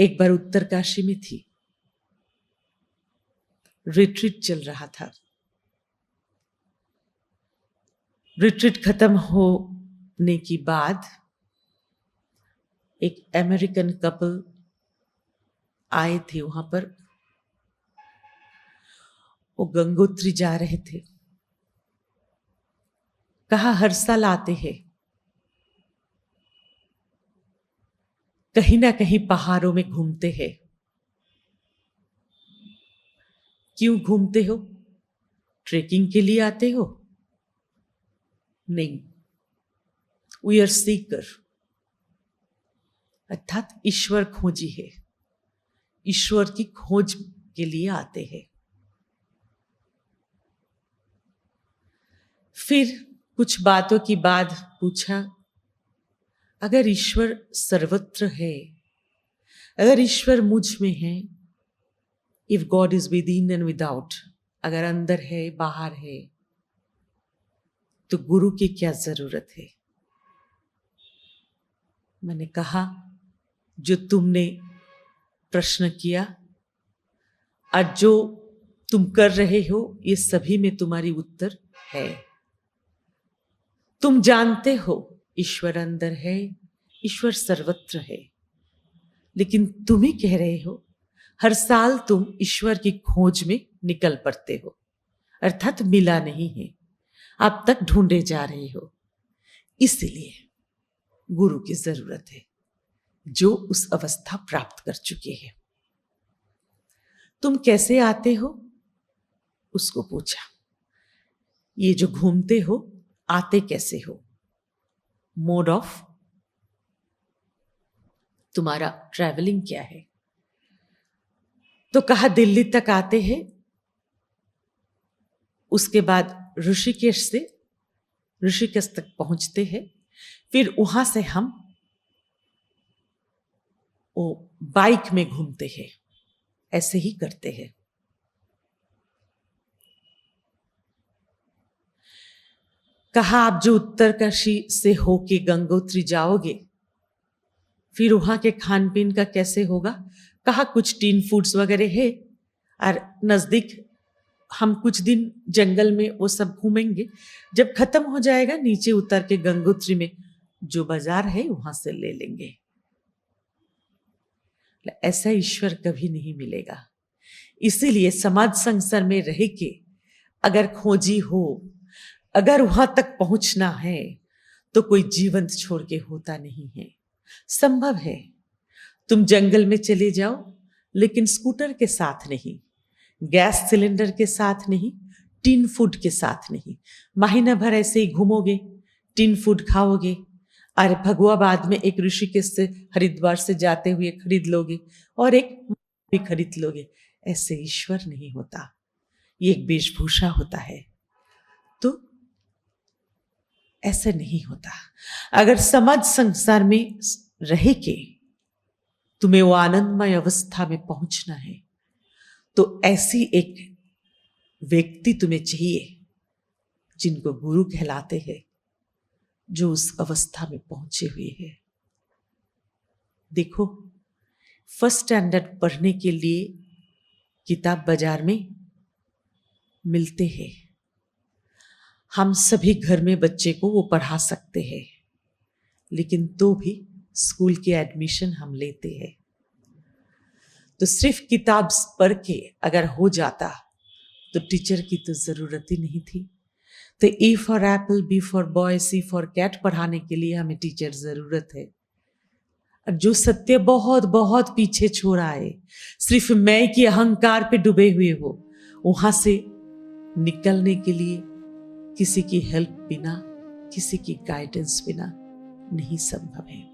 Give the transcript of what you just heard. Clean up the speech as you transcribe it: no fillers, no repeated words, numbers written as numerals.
एक बार उत्तरकाशी में थी, रिट्रीट चल रहा था। रिट्रीट खत्म होने के बाद एक अमेरिकन कपल आए थे वहां पर। वो गंगोत्री जा रहे थे। कहा हर साल आते हैं, कहीं ना कहीं पहाड़ों में घूमते हैं। क्यों घूमते हो? ट्रेकिंग के लिए आते हो? नहीं, वी आर सीकर, अर्थात ईश्वर खोजी है। ईश्वर की खोज के लिए आते हैं। फिर कुछ बातों की बाद पूछा, अगर ईश्वर सर्वत्र है, अगर ईश्वर मुझ में है, if God is with in and without, अगर अंदर है बाहर है, तो गुरु की क्या जरूरत है? मैंने कहा, जो तुमने प्रश्न किया और जो तुम कर रहे हो, ये सभी में तुम्हारी उत्तर है। तुम जानते हो ईश्वर अंदर है, ईश्वर सर्वत्र है, लेकिन तुम ही कह रहे हो हर साल तुम ईश्वर की खोज में निकल पड़ते हो, अर्थात मिला नहीं है, अब तक ढूंढे जा रहे हो। इसलिए गुरु की जरूरत है, जो उस अवस्था प्राप्त कर चुके हैं। तुम कैसे आते हो? उसको पूछा। ये जो घूमते हो, आते कैसे हो? मोड ऑफ तुम्हारा ट्रैवलिंग क्या है? तो कहा दिल्ली तक आते हैं, उसके बाद ऋषिकेश तक पहुंचते हैं, फिर वहां से हम वो बाइक में घूमते हैं। ऐसे ही करते हैं। कहा आप जो उत्तरकाशी से होके गंगोत्री जाओगे, फिर वहां के खान पीन का कैसे होगा? कहा कुछ टीन फूड्स वगैरह है और नजदीक हम कुछ दिन जंगल में वो सब घूमेंगे। जब खत्म हो जाएगा, नीचे उतर के गंगोत्री में जो बाजार है वहां से ले लेंगे। ऐसा ईश्वर कभी नहीं मिलेगा। इसीलिए समाज संसार में रह के अगर खोजी हो, अगर वहां तक पहुंचना है, तो कोई जीवंत छोड़ के होता नहीं है। संभव है तुम जंगल में चले जाओ, लेकिन स्कूटर के साथ नहीं, गैस सिलेंडर के साथ नहीं, टिन फूड के साथ नहीं। महीना भर ऐसे ही घूमोगे, टिन फूड खाओगे, और भगवाबाद में एक ऋषिकेश से हरिद्वार से जाते हुए खरीद लोगे और एक भी खरीद लोगे। ऐसे ईश्वर नहीं होता, ये एक वेशभूषा होता है। तो ऐसा नहीं होता। अगर समाज संसार में रह के तुम्हें वो आनंदमय अवस्था में पहुंचना है, तो ऐसी एक व्यक्ति तुम्हें चाहिए जिनको गुरु कहलाते हैं, जो उस अवस्था में पहुंचे हुए हैं। देखो, फर्स्ट स्टैंडर्ड पढ़ने के लिए किताब बाजार में मिलते हैं। हम सभी घर में बच्चे को वो पढ़ा सकते हैं, लेकिन तो भी स्कूल के एडमिशन हम लेते हैं। तो सिर्फ किताब पढ़ के अगर हो जाता तो टीचर की तो जरूरत ही नहीं थी। तो A for apple, B for boy, C for cat पढ़ाने के लिए हमें टीचर जरूरत है। और जो सत्य बहुत बहुत पीछे छोड़ा है, सिर्फ मैं की अहंकार पे डूबे हुए हो, वहां से निकलने के लिए किसी की हेल्प बिना, किसी की गाइडेंस बिना नहीं संभव है।